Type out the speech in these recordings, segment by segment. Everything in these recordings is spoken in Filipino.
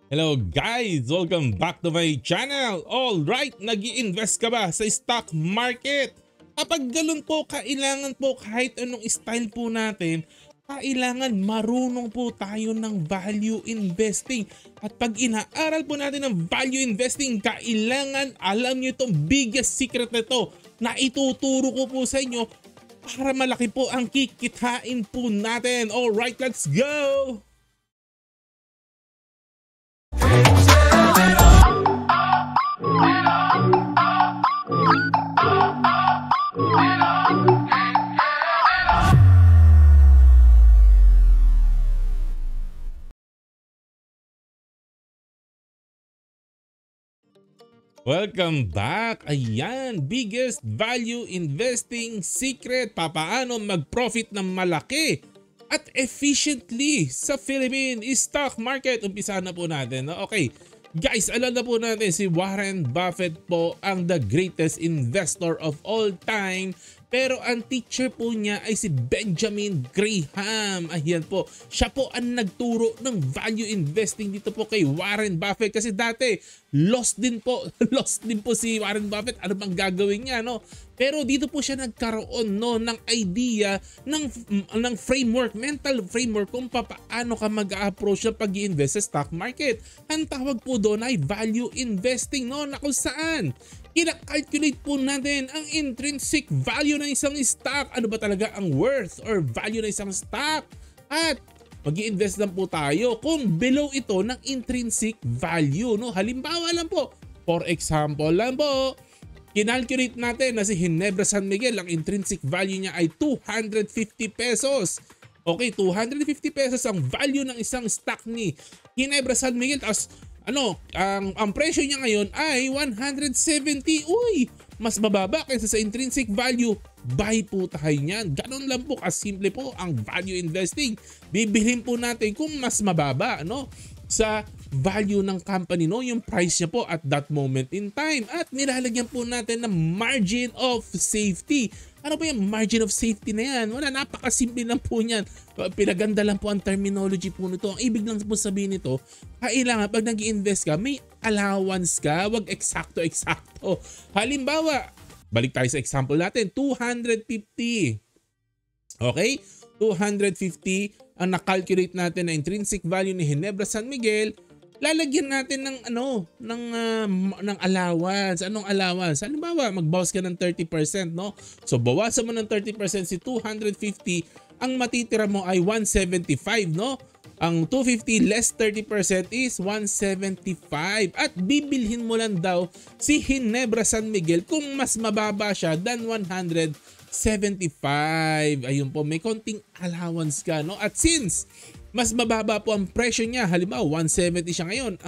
Hello guys! Welcome back to my channel! Alright, nag-i-invest ka ba sa stock market? Kapag ganun po, kailangan po kahit anong style po natin, kailangan marunong po tayo ng value investing. At pag inaaral po natin ng value investing, kailangan alam nyo itong biggest secret na ito na ituturo ko po sa inyo para malaki po ang kikitain po natin. Alright, let's go! Welcome back! Ayan, biggest value investing secret. Papaano mag-profit ng malaki at efficiently sa Philippine stock market. Umpisa na po natin. No? Okay, guys, alam na po natin si Warren Buffett po ang the greatest investor of all time. Pero ang teacher po niya ay si Benjamin Graham. Ayan po, siya po ang nagturo ng value investing dito po kay Warren Buffett. Kasi dati, lost din po si Warren Buffett. Ano bang gagawin niya, no? Pero dito po siya nagkaroon no, ng idea, ng framework, mental framework kung paano ka mag-approach sa pag-i-invest sa stock market. Ang tawag po doon ay value investing, no? Na kung saan ina-calculate po natin ang intrinsic value ng isang stock. Ano ba talaga ang worth or value ng isang stock? At mag-i-invest lang po tayo kung below ito ng intrinsic value. No? Halimbawa lang po, for example lang po, kinalculate natin na si Ginebra San Miguel, ang intrinsic value niya ay 250 pesos. Okay, 250 pesos ang value ng isang stock ni Ginebra San Miguel. Tapos ang presyo niya ngayon ay 170. Uy, mas mababa kaysa sa intrinsic value. Buy po tayo niyan. Ganun lang po kasimple po ang value investing. Bibilhin po natin kung mas mababa sa value ng company, yung price niya po at that moment in time. At nilalagyan po natin ng margin of safety. Ano ba yung margin of safety na yan? Wala, napakasimple lang po niyan. Pinaganda lang po ang terminology po nito. Ang ibig lang po sabihin nito, kailangan pag nag-i-invest ka, may allowance ka. Wag eksakto-eksakto. Halimbawa, balik tayo sa example natin, 250. Okay? 250 ang na-calculate natin na intrinsic value ni Ginebra San Miguel. Lalagyan natin ng allowance. Anong allowance? Halimbawa, magbawas ka ng 30%, no? So bawasan mo ng 30% si 250, ang matitira mo ay 175, no? Ang 250 less 30% is 175. At bibilhin mo lang daw si Ginebra San Miguel kung mas mababa siya than 175. Ayun po, may konting allowance ka, no? At since mas mababa po ang presyo niya, halimbawa 170 siya ngayon,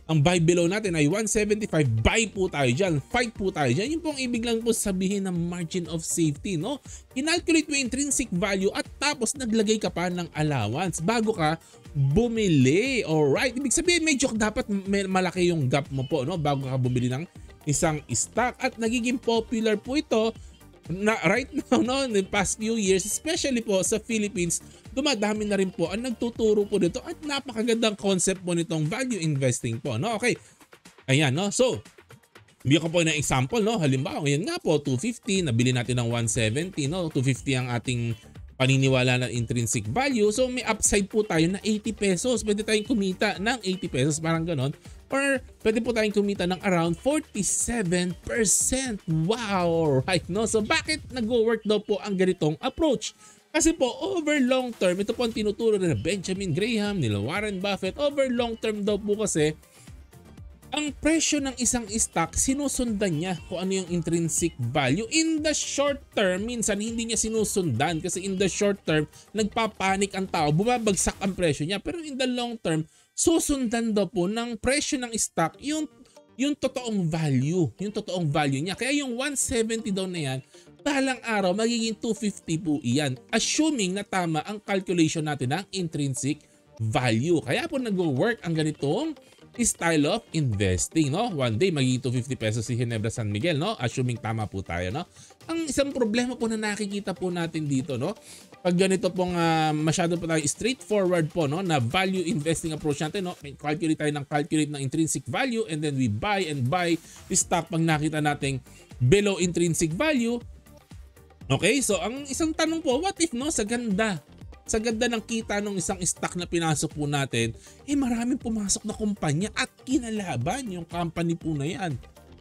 ang buy below natin ay 175, buy po tayo dyan, fight po tayo dyan. Yun po ang ibig lang po sabihin ng margin of safety, no? Kinalculate mo yung intrinsic value at tapos naglagay ka pa ng allowance bago ka bumili. Alright, ibig sabihin medyo dapat malaki yung gap mo po, no? Bago ka bumili ng isang stock. At nagiging popular po ito na right now, no, in the past few years, especially po sa Philippines, dumadami na rin po ang nagtuturo po dito at napakagandang concept po nitong value investing po, no? Okay, ayan, no? So, bigyan ko po ng example, no? Halimbawa, ngayon nga po, 250, nabili natin ng 170, no? 250 ang ating paniniwala ng intrinsic value. So, may upside po tayo na 80 pesos. Pwede tayong kumita ng 80 pesos, parang ganon. Or pwede po tayong kumita ng around 47%. Wow! Right, no? So bakit nag-work daw po ang ganitong approach? Kasi po over long term, ito po ang tinuturo na Benjamin Graham, nila Warren Buffett. Over long term daw po kasi, ang presyo ng isang stock, sinusundan niya kung ano yung intrinsic value. In the short term, minsan hindi niya sinusundan kasi in the short term, nagpapanik ang tao, bumabagsak ang presyo niya. Pero in the long term, susundan daw po ng presyo ng stock yung totoong value, niya. Kaya yung 170 daw na yan, balang araw magiging 250 po iyan, assuming na tama ang calculation natin ng intrinsic value. Kaya po nag-work ang ganitong style of investing, no? One day magiging 250 pesos si Ginebra San Miguel, no? Assuming tama po tayo, no? Ang isang problema po na nakikita po natin dito, no? Pag ganito pong masyado po tayo straightforward po, no, na value investing approach natin, no? Calculate tayo ng calculate ng intrinsic value and then we buy stock pag nakita nating below intrinsic value. Okay, so ang isang tanong po, what if, no, sa ganda ng kita ng isang stock na pinasok po natin, maraming pumasok na kumpanya at kinalaban yung company po na yan.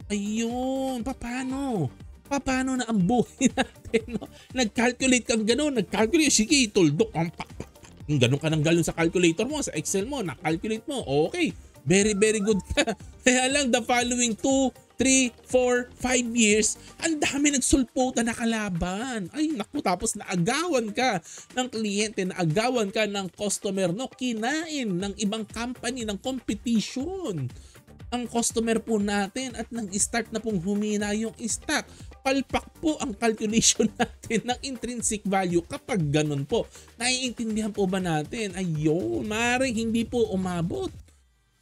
Ayun, paano? Paano na ang buhay natin? No? Nag-calculate kang gano'n, sige, tuldok ang gano'n ka ng galon sa calculator mo, sa Excel mo, na-calculate mo, okay, very good ka. Kaya lang, the following 2, 3, 4, 5 years, ang dami nagsulputan na kalaban. Ay naku, tapos naagawan ka ng kliyente, naagawan ka ng customer, no? Kinain ng ibang company, ng competition ang customer po natin at nag-start na pong humina yung stock. Palpak po ang calculation natin ng intrinsic value kapag ganun po. Naiintindihan po ba natin? Ayun, maaaring hindi po umabot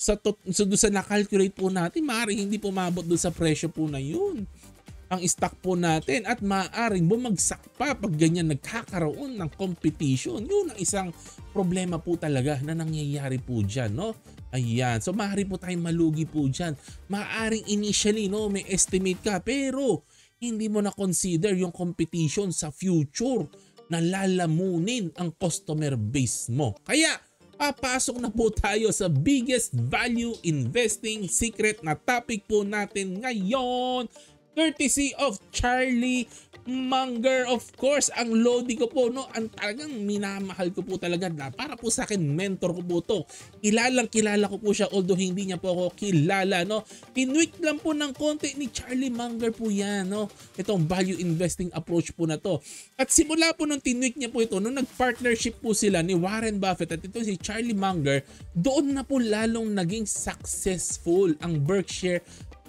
doon sa na-calculate po natin, maaaring hindi po umabot doon sa presyo po na yun ang stock po natin at maaaring bumagsak pa pag ganyan nagkakaroon ng competition. Yun ang isang problema po talaga na nangyayari po dyan, no? Ayan, so maaari po tayong malugi po dyan. Maaaring initially, no, may estimate ka pero hindi mo na consider yung competition sa future na lalamunin ang customer base mo. Kaya papasok na po tayo sa biggest value investing secret na topic po natin ngayon. Courtesy of Charlie Munger. Of course, ang lodi ko po, no, ang talagang minamahal ko po talaga na para po sa akin, mentor ko po to. Kilala ko po siya although hindi niya po ako kilala, no. Tinweak lang po ng konti ni Charlie Munger po yan, no. Itong value investing approach po na to. At simula po nung tinweak niya po ito, nung nag-partnership po sila ni Warren Buffett at ito si Charlie Munger, doon na po lalong naging successful ang Berkshire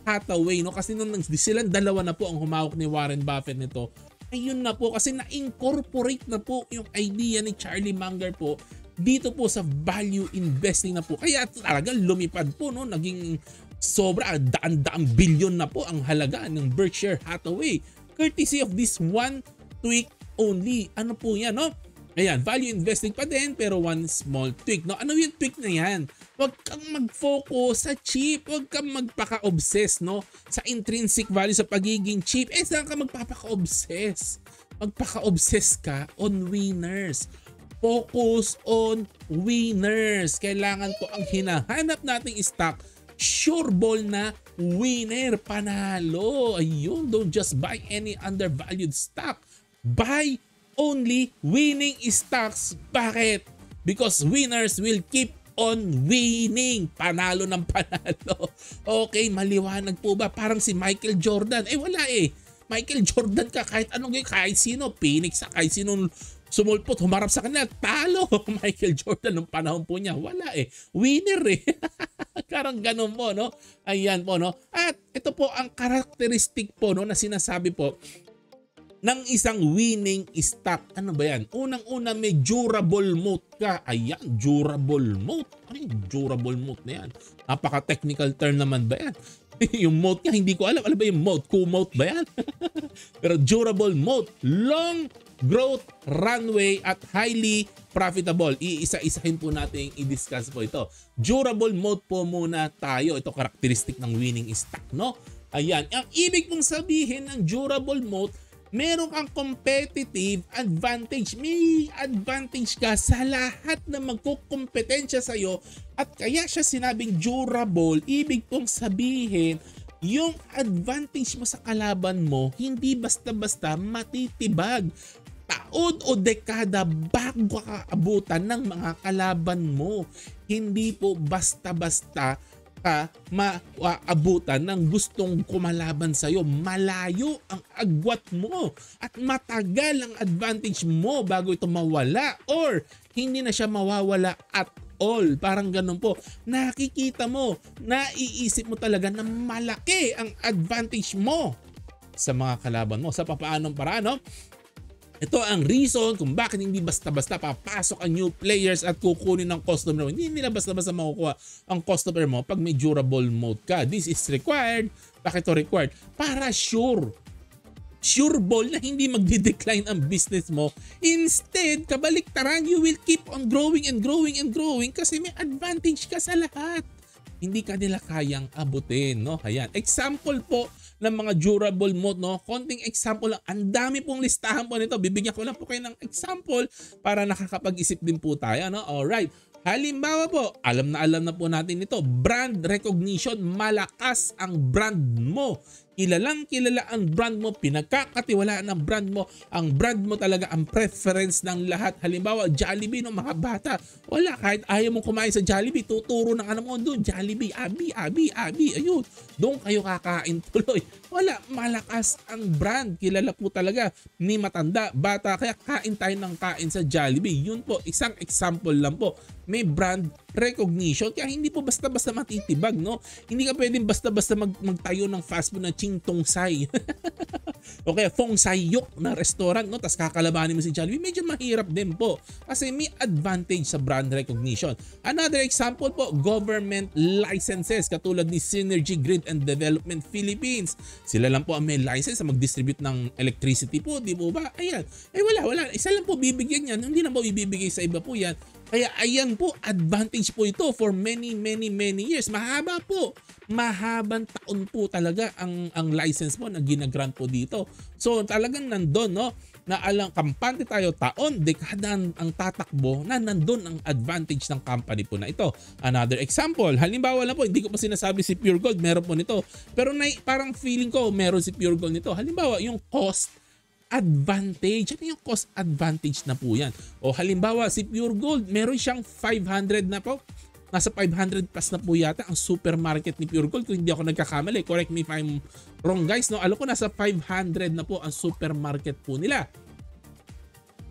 Hathaway, no, kasi nung silang dalawa na po ang humawak ni Warren Buffett nito, ayun na po kasi na-incorporate na po yung idea ni Charlie Munger po dito po sa value investing na po. Kaya talagang lumipad po, no, naging sobra, daan-daang bilyon na po ang halaga ng Berkshire Hathaway courtesy of this one tweak only. Ano po yan, no? Ayan, value investing pa din pero one small tweak, no? Ano yung tweak na yan? Huwag kang mag-focus sa cheap, huwag kang magpaka-obsess, no, sa intrinsic value, sa pagiging cheap. Saan ka magpapaka-obsess? Magpaka-obsess ka on winners. Focus on winners. Kailangan po ang hinahanap nating stock, sure ball na winner, panalo. Ayun, don't just buy any undervalued stock. Buy only winning stocks. Bakit? Because winners will keep on winning. Panalo ng panalo. Okay, maliwanag po ba? Parang si Michael Jordan. Wala Michael Jordan ka, kahit anong gawin, kahit sino, Phoenix, kahit sino sumulpot, humarap sa kanila, talo. Michael Jordan nung panahon po niya, wala winner Karang ganun po, no? Ayan po, no? At ito po ang characteristic po, no, na sinasabi po ng isang winning stock. Ano ba yan? Unang-una, may durable moat ka. Ayan, durable moat. Ano yung durable moat na yan? Napaka-technical term naman ba yan? Yung moat niya, hindi ko alam. Alam ba yung moat? Moat ba yan? Pero durable moat. Long growth runway at highly profitable. Iisa-isahin po natin i-discuss po ito. Durable moat po muna tayo. Ito characteristic ng winning stock, no? Ayan. Ang ibig pong sabihin ng durable moat, meron kang competitive advantage. May advantage ka sa lahat na magkukompetensya sa'yo at kaya siya sinabing durable. Ibig pong sabihin, yung advantage mo sa kalaban mo, hindi basta-basta matitibag. Taon o dekada bago ka abutan ng mga kalaban mo. Hindi po basta-basta ka maabutan ng gustong kumalaban sa'yo. Malayo ang agwat mo at matagal ang advantage mo bago ito mawala or hindi na siya mawawala at all. Parang ganun po. Nakikita mo, naiisip mo talaga na malaki ang advantage mo sa mga kalaban mo. Sa papaanong paraan, no? Ito ang reason kung bakit hindi basta-basta papasok ang new players at kukunin ng customer mo. Hindi nila basta-basta makukuha ang customer mo pag may durable mode ka. This is required. Bakit ito required? Para sure ball na hindi magdi-decline ang business mo. Instead, kabaliktaran, you will keep on growing and growing and growing kasi may advantage ka sa lahat. Hindi ka nila kayang abutin, no? Ayan. Example po ng mga durable mode, no? Konting example lang. Ang dami pong listahan po nito. Bibigyan ko lang po kayo ng example para nakakapag-isip din po tayo, no? Alright. Halimbawa po, alam na po natin ito. Brand recognition. Malakas ang brand mo. Kilalang kilala ang brand mo, pinagkakatiwalaan ang brand mo, ang brand mo talaga ang preference ng lahat. Halimbawa, Jollibee ng mga bata. Wala, kahit ayaw mong kumain sa Jollibee, tuturo ng mo doon, Jollibee, abi, ayun. Doon kayo kakain tuloy. Wala, malakas ang brand. Kilala po talaga ni matanda, bata, kaya kain tayo ng kain sa Jollibee. Yun po, isang example lang po. May brand recognition, kaya hindi po basta-basta matitibag, no? Hindi ka pwedeng basta-basta magtayo ng fast food na Ching Tong Sai o kaya Fong Sai Yok na restaurant, no? Tapos kakalabanin mo si Jollibee. Medyo mahirap din po kasi may advantage sa brand recognition. Another example po, government licenses katulad ni Synergy Grid and Development Philippines. Sila lang po ang may license na mag-distribute ng electricity po, di po ba? Ayan. Wala. Isa lang po bibigyan yan. Hindi na po ibibigay sa iba po yan. Kaya ayan po, advantage po ito for many years. Mahaba po. Mahabang taon po talaga ang license po na ginagrant po dito. So talagang nandun, no? Na alang kampante tayo taon, dekada ang tatakbo na nandun ang advantage ng company po na ito. Another example, halimbawa lang po, hindi ko pa sinasabi si Pure Gold, meron po nito. Pero parang feeling ko meron si Pure Gold nito. Halimbawa, yung cost advantage. Ano yung cost advantage na po yan? O halimbawa, si Pure Gold, meron siyang 500 na po. Nasa 500 plus na po yata ang supermarket ni Pure Gold. Kung hindi ako nagkakamali, correct me if I'm wrong guys. No? Alam ko nasa 500 na po ang supermarket po nila.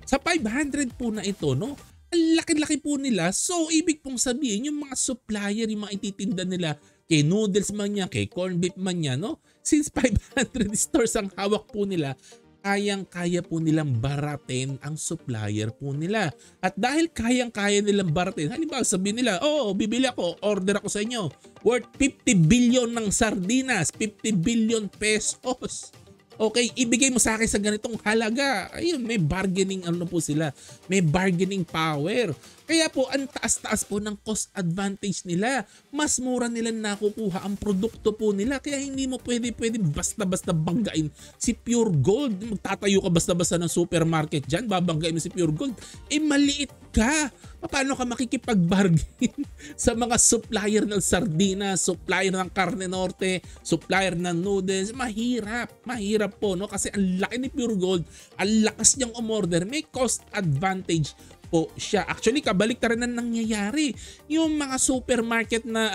Sa 500 po na ito, no? Ang laki-laki po nila. So, ibig pong sabihin, yung mga supplier, yung mga ititinda nila, kay noodles man yan, kay corned beef man yan, no? Since 500 stores ang hawak po nila, kayang-kaya po nilang baratin ang supplier po nila. At dahil kayang-kaya nilang baratin, halimbawa sabihin nila, bibili ako, order ako sa inyo, worth 50 billion ng sardinas, 50 billion pesos. Okay, ibigay mo sa akin sa ganitong halaga. Ayun, may bargaining po sila. May bargaining power. Kaya po, ang taas-taas po ng cost advantage nila. Mas mura nila nakukuha ang produkto po nila. Kaya hindi mo pwede basta-basta banggain si Pure Gold. Magtatayo ka basta-basta ng supermarket dyan, babanggain mo si Pure Gold. Maliit ka. Paano ka makikipag-bargain sa mga supplier ng sardina, supplier ng carne norte, supplier ng noodles? Mahirap po, no? Kasi ang laki ni Pure Gold, ang lakas niyang umorder, may cost advantage po siya. Actually, kabaliktaran na nangyayari. Yung mga supermarket na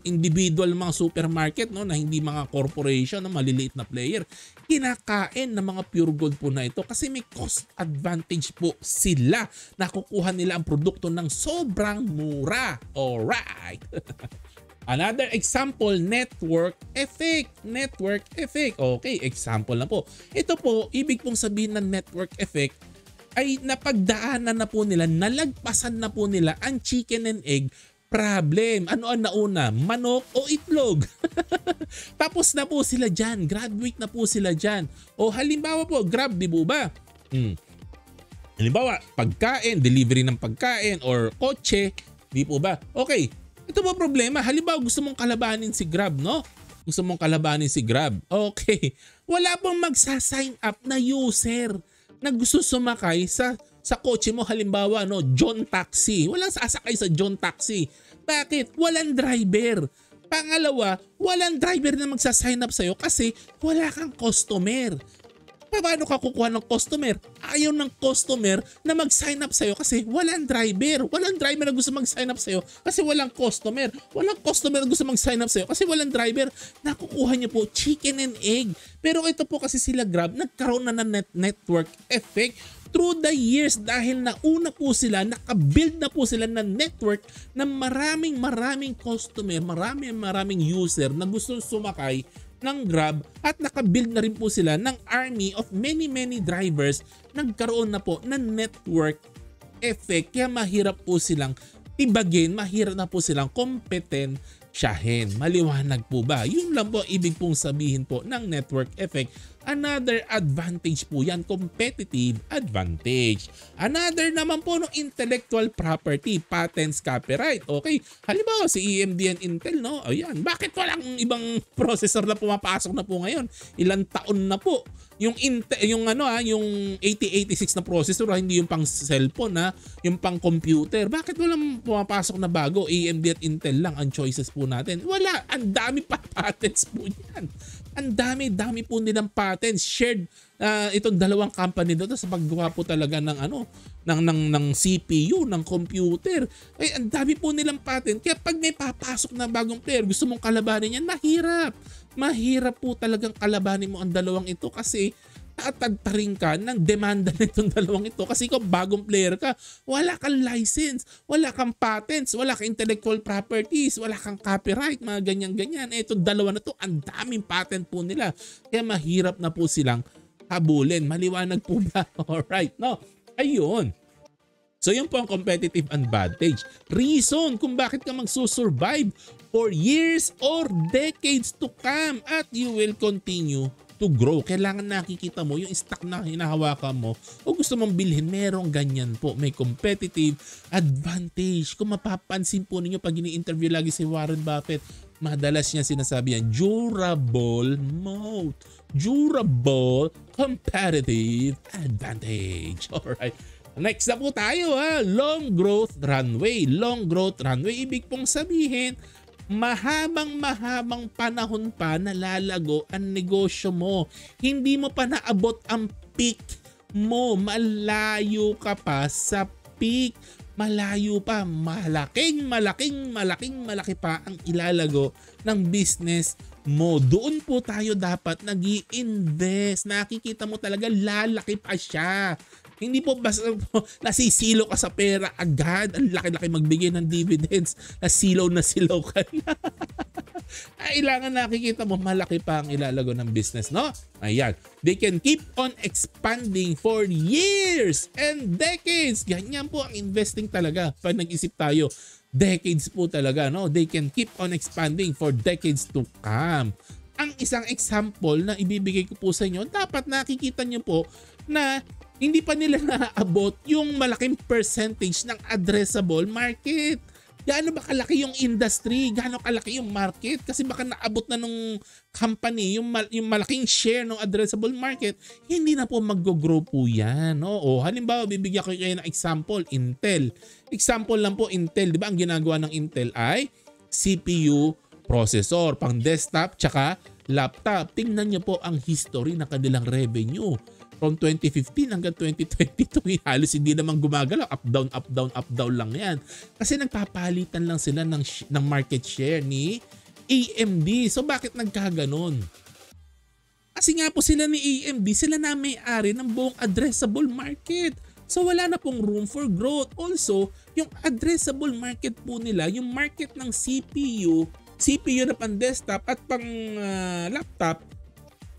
individual mga supermarket, no, na hindi mga corporation, na maliliit na player, kinakain ng mga Pure Gold po na ito kasi may cost advantage po sila. Nakukuha nila ang produkto ng sobrang mura. Alright. Another example, network effect. Network effect. Okay, example na po. Ito po, ibig pong sabihin ng network effect ay napagdaanan na po nila, nalagpasan na po nila ang chicken and egg problem. Ano ang nauna? Manok o itlog? Tapos na po sila dyan. Graduate na po sila dyan. O halimbawa po, Grab, di po ba? Halimbawa, pagkain, delivery ng pagkain or kotse, di po ba? Okay, ito po problema. Halimbawa, gusto mong kalabanin si Grab, no? Gusto mong kalabanin si Grab. Okay, wala pong magsa-sign up na user na gusto sumakay sa kotse mo, halimbawa, no, John Taxi. Walang sasakay sa John Taxi. Bakit? Walang driver. Pangalawa, walang driver na magsa-sign up sa'yo kasi wala kang customer. Paano ka kukuha ng customer? Ayaw ng customer na mag-sign up sa'yo kasi walang driver. Walang driver na gusto mag-sign up sa'yo kasi walang customer. Walang customer na gusto mag-sign up sa'yo kasi walang driver. Nakukuha niyo po chicken and egg. Pero ito po kasi sila Grab, nagkaroon na ng network effect through the years dahil nauna po sila, nakabuild na po sila ng network ng maraming customer, maraming user na gusto sumakay ng Grab at nakabuild na rin po sila ng army of many drivers. Nagkaroon na po ng network effect kaya mahirap po silang tibagin, mahirap na po silang kompetensyahin. Maliwanag po ba? Yun lang po ibig pong sabihin po ng network effect. Another advantage po yan, competitive advantage. Another naman po ng intellectual property, patents, copyright. Okay, halimbawa si EMD and Intel, no? Ayan, bakit walang ibang processor na pumapasok na po ngayon? Ilang taon na po. Yung yung 8086 na processor, hindi yung pang cellphone, yung pang computer. Bakit walang pumapasok na bago? AMD at Intel lang ang choices po natin. Wala, ang dami pa patents po yan. Ang dami po nilang patents shared itong dalawang company dito sa paggawa po talaga ng ng CPU, ng computer. Ay, ang dami po nilang patent. Kaya pag may papasok na bagong player, gusto mong kalabanin yan, mahirap. Mahirap po talagang kalabanin mo ang dalawang ito kasi tatagtarin ka ng demanda nitong dalawang ito kasi ikaw bagong player ka, wala kang license, wala kang patents, wala kang intellectual properties, wala kang copyright, mga ganyan-ganyan. Itong dalawa na to, ang daming patent po nila. Kaya mahirap na po silang habulin. Maliwanag po ba? Alright, no? Ayun. So yun po ang competitive advantage. Reason kung bakit ka magsusurvive for years or decades to come at you will continue to grow. Kailangan nakikita mo yung stock na hinahawakan mo o gusto mong bilhin, merong ganyan po. May competitive advantage. Kung mapapansin po ninyo pag ini-interview lagi si Warren Buffett, madalas niya sinasabi yan, durable moat. Durable competitive advantage. Alright. Next na po tayo, long growth runway. Long growth runway, ibig pong sabihin, mahabang panahon pa na lalago ang negosyo mo. Hindi mo pa naabot ang peak mo. Malayo ka pa sa peak. Malayo pa. Malaki pa ang ilalago ng business mo. Doon po tayo dapat nag-i-invest. Nakikita mo talaga lalaki pa siya. Hindi po basta nasisilo ka sa pera agad. Ang laki-laki magbigay ng dividends. Nasilaw ka na. Kailangan nakikita mo malaki pa ang ilalago ng business, no? Ayan. They can keep on expanding for years and decades. Ganyan po ang investing talaga. Pag nag-isip tayo, decades po talaga, no? They can keep on expanding for decades to come. Ang isang example na ibibigay ko po sa inyo, dapat nakikita nyo po na hindi pa nila naaabot yung malaking percentage ng addressable market. Gaano ba kalaki yung industry? Gaano kalaki yung market? Kasi baka naabot na nung company yung malaking share ng addressable market, hindi na po mag-grow po yan. No? O halimbawa, bibigyan ko kayo ng example, Intel. Example lang po, Intel. Di ba ang ginagawa ng Intel ay CPU processor, pang desktop, tsaka laptop. Tingnan nyo po ang history ng kanilang revenue. From 2015 hanggang 2022, halos hindi naman gumagalaw. Up, down lang yan. Kasi nagpapalitan lang sila ng market share ni AMD. So bakit nagkaganon? Kasi nga po sila ni AMD, sila na may-ari ng buong addressable market. So wala na pong room for growth. Also, yung addressable market po nila, yung market ng CPU na pang desktop at pang laptop,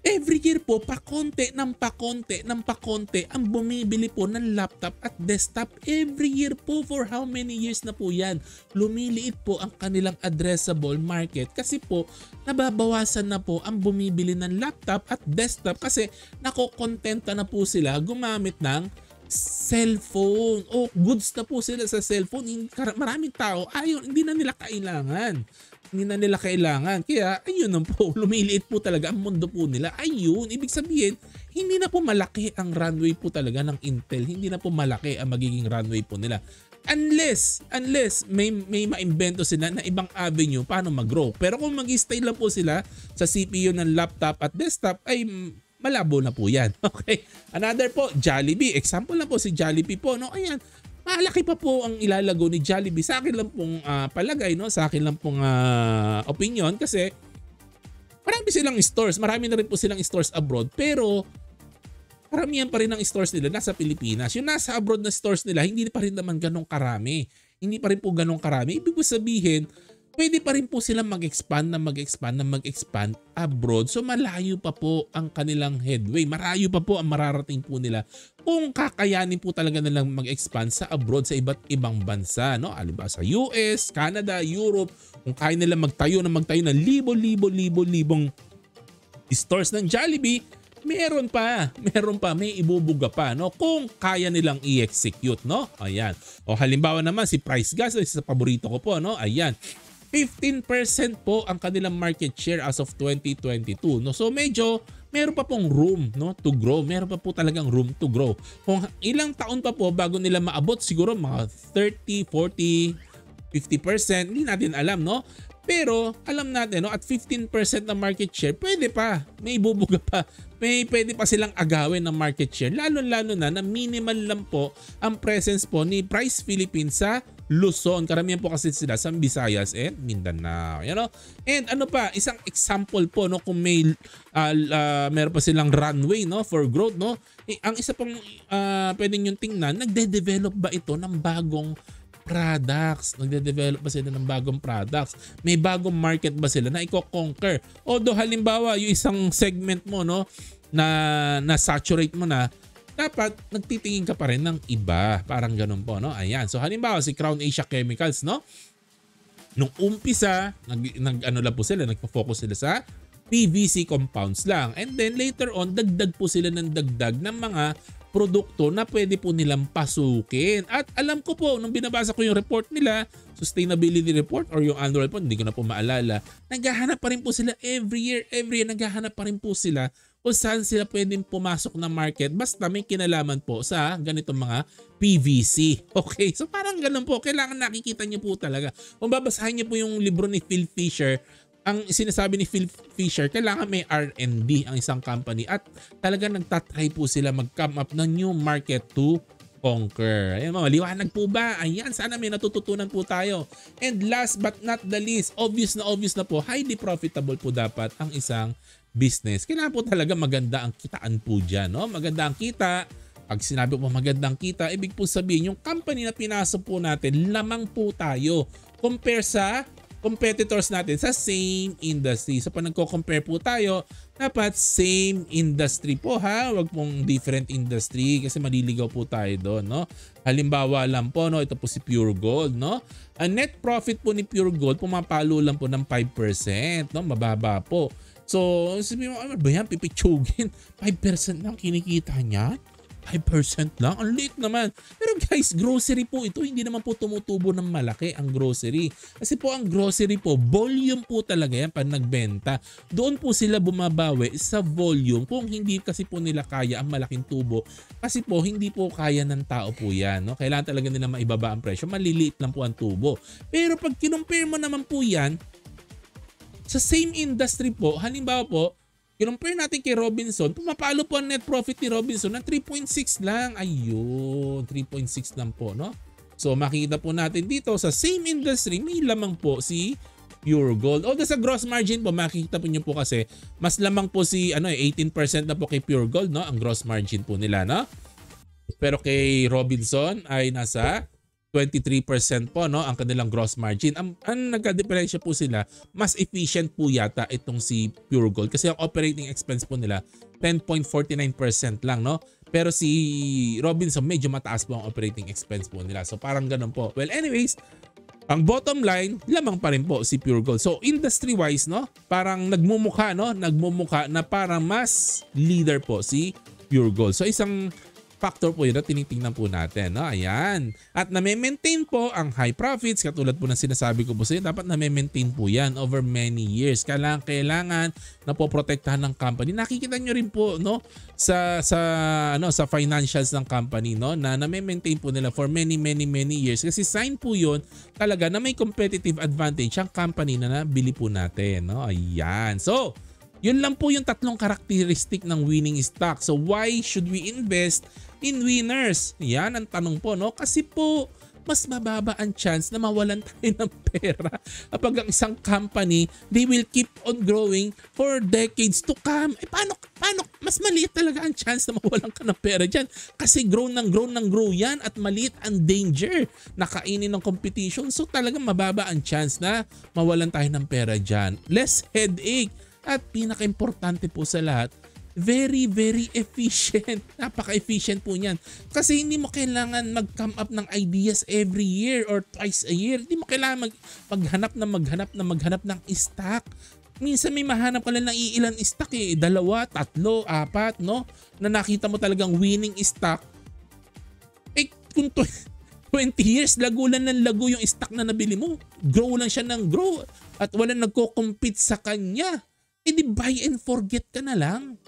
every year po, pakonti ang bumibili po ng laptop at desktop. Every year po, for how many years na po yan? Lumiliit po ang kanilang addressable market kasi po, nababawasan na po ang bumibili ng laptop at desktop kasi nakokontenta na po sila gumamit ng cellphone o goods na po sila sa cellphone. Maraming tao, hindi na nila kailangan. Kaya ayun na po, lumiliit po talaga ang mundo po nila. Ayun, ibig sabihin, hindi na po malaki ang runway po talaga ng Intel. Hindi na po malaki ang magiging runway po nila. Unless may maimbento sila na ibang avenue paano mag-grow. Pero kung mag-stay lang po sila sa CPU ng laptop at desktop, ay malabo na po yan. Okay. Another po, Jollibee. Example lang po si Jollibee po. No? Ayan. Malaki pa po ang ilalago ni Jollibee. Sa akin lang pong palagay, no? Sa akin lang pong opinion kasi marami silang stores. Marami na rin po silang stores abroad. Pero karamihan pa rin ang stores nila nasa Pilipinas. Yung nasa abroad na stores nila, hindi pa rin naman ganong karami. Hindi pa rin po ganong karami. Ibig po sabihin, pwede pa rin po silang mag-expand abroad. So malayo pa po ang kanilang headway. Marayo pa po ang mararating po nila kung kakayanin po talaga nilang mag-expand sa abroad sa iba't ibang bansa. No? Halimbawa sa US, Canada, Europe, kung kaya nila magtayo ng libong stores ng Jollibee, meron pa, may ibubuga pa, no? Kung kaya nilang i-execute, no? Ayan. O halimbawa naman si Price Gas, isa sa paborito ko po, no? Ayan. 15% po ang kanilang market share as of 2022, no? So medyo meron pa pong room, no, to grow. Meron pa po talagang room to grow. Kung ilang taon pa po bago nila maabot, siguro mga 30, 40, 50%, hindi natin alam, no? Pero alam natin, no, at 15% na market share, pwede pa, may ibubuga pa, pwede pa silang agawin ng market share, lalo-lalo na minimal lang po ang presence po ni Price Philippines sa Luzon. Karamihan po kasi sila sa Visayas and Mindanao, you know? And ano pa, isang example po, no, kung may meron pa silang runway, no, for growth, no, ang isa pong pwede nyo tingnan, nagde-develop ba ito ng bagong products? Nagde-develop ba sila ng bagong products? May bagong market ba sila na i-conquer? Although halimbawa yung isang segment mo, no, na saturate mo na, dapat nagtitingin ka pa rin ng iba. Parang ganun po, no? Ayan. So halimbawa si Crown Asia Chemicals, no? Nung umpisa, nagpo-focus sila sa PVC compounds lang. And then later on, dagdag po sila ng dagdag ng mga produkto na pwede po nilang pasukin. At alam ko po, nung binabasa ko yung report nila, sustainability report or yung annual report, hindi ko na po maalala, naghahanap pa rin po sila every year, naghahanap pa rin po sila kung saan sila pwedeng pumasok na market basta may kinalaman po sa ganitong mga PVC. Okay, so parang ganun po, kailangan nakikita niyo po talaga. Kung babasahin niyo po yung libro ni Phil Fisher, ang sinasabi ni Phil Fisher, kailangan may R&D ang isang company at talagang nagtatry po sila mag-come up ng new market to conquer. Ayan, maliwanag po ba? Ayan, sana may natututunan po tayo. And last but not the least, obvious na po, highly profitable po dapat ang isang business. Kailangan po talaga maganda ang kitaan po dyan, no? Maganda ang kita. Pag sinabi po magandang kita, ibig po sabihin yung company na pinasok po natin, lamang po tayo compare sa competitors natin sa same industry. So pag nagko-compare po tayo, dapat same industry po, ha. Wag pong different industry kasi maliligaw po tayo doon, no. Halimbawa lang po, no, ito po si Pure Gold, no. Ang net profit po ni Pure Gold pumapalo lang po ng 5%, no. Mababa po. So sabihin mo, ano ba yan, pipitsugin? 5% lang kinikita niya? 5% lang? Ang liit naman. Pero guys, grocery po ito. Hindi naman po tumutubo ng malaki ang grocery. Kasi po ang grocery po, volume po talaga yan pag nagbenta. Doon po sila bumabawi sa volume kung hindi kasi po nila kaya ang malaking tubo. Kasi po hindi po kaya ng tao po yan, no? Kailangan talaga nila maibaba ang presyo. Maliliit lang po ang tubo. Pero pag kinumpare mo naman po yan, sa same industry po, halimbawa po, kinumpare natin kay Robinson, pumapalo po ang net profit ni Robinson ng 3.6 lang. Ayun, 3.6 lang po, no? So makikita po natin dito sa same industry, may lamang po si Pure Gold. Although sa gross margin po, makikita po nyo po kasi, mas lamang po si 18% na po kay Pure Gold, no? Ang gross margin po nila, no? Pero kay Robinson ay nasa 23% po, no, ang kanilang gross margin. Ang nagka-diferensya po sila, mas efficient po yata itong si Pure Gold kasi ang operating expense po nila 10.49% lang, no. Pero si Robinson medyo mataas po ang operating expense po nila. So parang ganun po. Well, anyways, ang bottom line, lamang pa rin po si Pure Gold. So industry-wise, no, parang nagmumukha na parang mas leader po si Pure Gold. So isang factor po yun na tinitingnan po natin, no? Ayan. At na-maintain po ang high profits. Katulad po ng sinasabi ko po sa inyo, dapat na-maintain po yan over many years. Kailangan na po protektahan ng company. Nakikita nyo rin po, no, sa financials ng company, no, na na-maintain po nila for many years. Kasi sign po yun talaga na may competitive advantage ang company na nabili po natin, no? Ayan. So, yun lang po yung tatlong karakteristik ng winning stock. So why should we invest in winners? Yan ang tanong po, no? Kasi po mas mababa ang chance na mawalan tayo ng pera kapag ang isang company, they will keep on growing for decades to come. Paano? Mas maliit talaga ang chance na mawalan ka ng pera dyan. Kasi grow yan at maliit ang danger na kainin ng competition. So talagang mababa ang chance na mawalan tayo ng pera dyan. Less headache. At pinaka-importante po sa lahat, very, very efficient. Napaka-efficient po niyan. Kasi hindi mo kailangan mag-come up ng ideas every year or twice a year. Hindi mo kailangan maghanap ng stock. Minsan may mahanap ka lang ng iilan stock 2, 3, 4, no? Na nakita mo talagang winning stock. Kung 20 years, lago lang ng lago yung stock na nabili mo. Grow lang siya ng grow. At walang nagko-compete sa kanya. Di buy and forget ka na lang.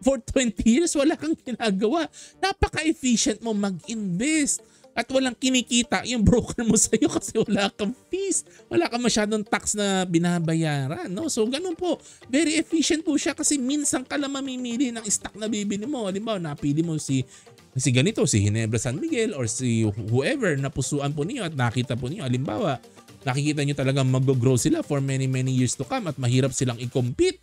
For 20 years, wala kang ginagawa. Napaka-efficient mo mag-invest. At walang kinikita yung broker mo sa'yo kasi wala kang fees. Wala kang masyadong tax na binabayaran. No? So ganun po. Very efficient po siya kasi minsan ka lang mamimili ng stock na bibili mo. Halimbawa, napili mo si ganito, si Ginebra San Miguel or si whoever na pusuan po niyo at nakita po niyo. Halimbawa, nakikita niyo talagang mag-grow sila for many years to come at mahirap silang i-compete.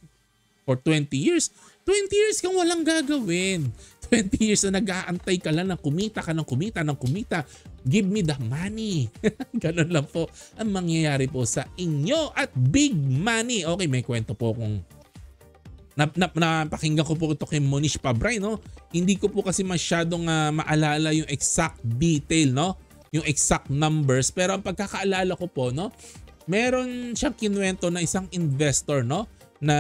For 20 years. 20 years kang walang gagawin. 20 years na nag-aantay ka lang ng kumita ka ng kumita. Give me the money. Ganun lang po ang mangyayari po sa inyo at big money. Okay, may kwento po kung napakinggan ko po ito kay Monish Pabray, no? Hindi ko po kasi masyadong maalala yung exact detail, no? Yung exact numbers. Pero ang pagkakaalala ko po, no? Meron siyang kinuwento na isang investor, no? Na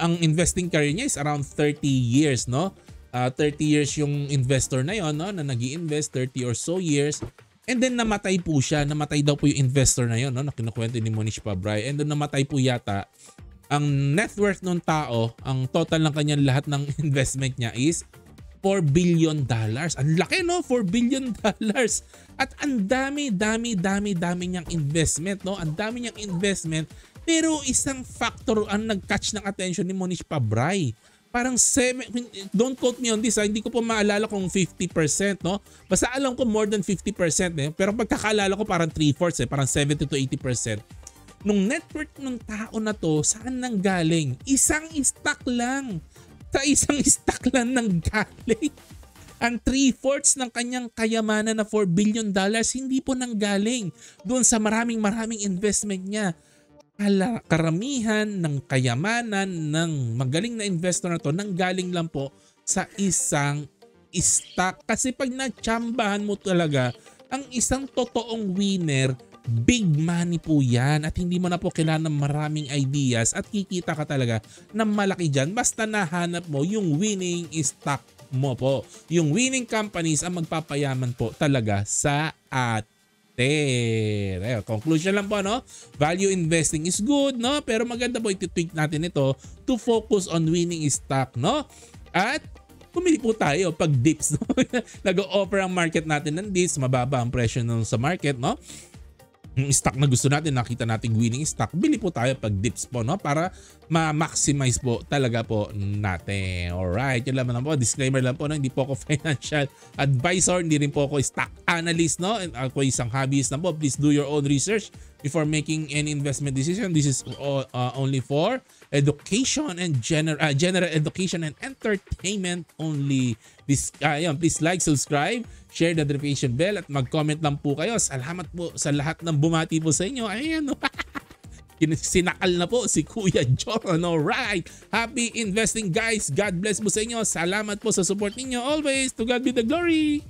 ang investing career niya is around 30 years, no? 30 years yung investor na yon, no? Na nag-i-invest 30 or so years. And then namatay po siya. Namatay daw po yung investor na yon, no? Na kinukwento ni Monish Pabray. And then namatay po yata. Ang net worth ng tao, ang total ng kanyang lahat ng investment niya is $4 billion. Ang laki, no? $4 billion. At ang dami niyang investment, no? Ang dami niyang investment. Pero isang factor ang nag-catch ng attention ni Monish Pabray. Parang don't quote me on this, hindi ko po maalala kung 50%, no? Basta alam ko more than 50%, eh. Pero pagkakaalala ko parang 3/4, parang 70 to 80%. Nung net worth ng tao na to, saan nang galing? Isang stock lang. Sa isang stock lang nang galing. Ang 3/4 ng kanyang kayamanan na $4 billion hindi po nang galing doon sa maraming investment niya. Karamihan ng kayamanan ng magaling na investor na to nanggaling lang po sa isang stock. Kasi pag natsambahan mo talaga, ang isang totoong winner, big money po yan. At hindi mo na po kailangan ng maraming ideas at kikita ka talaga ng malaki dyan. Basta nahanap mo yung winning stock mo po. Yung winning companies ang magpapayaman po talaga sa atin. Conclusion lang po, no? Value investing is good, no? Pero maganda po iti-tweak natin ito to focus on winning stock, no? At pumili po tayo pag dips, no? Nag-o-offer ang market natin ng dips, mababa ang presyo nun sa market, no? Yung stock na gusto natin, nakita nating winning stock, bili po tayo pag dips po, no? Para ma-maximize po talaga po natin. Alright, yun lang po. Disclaimer lang po, no? Hindi po ako financial advisor, hindi rin po ako stock analyst, no? Ako isang hobbyist lang po. Please do your own research before making any investment decision. This is only for education and general education and entertainment only. Please like, subscribe, share the notification bell at mag-comment lang po kayo. Salamat po sa lahat ng bumati po sa inyo. Ayan, sinakal na po si Kuya John. Alright, happy investing guys. God bless po sa inyo. Salamat po sa support ninyo. Always, to God be the glory.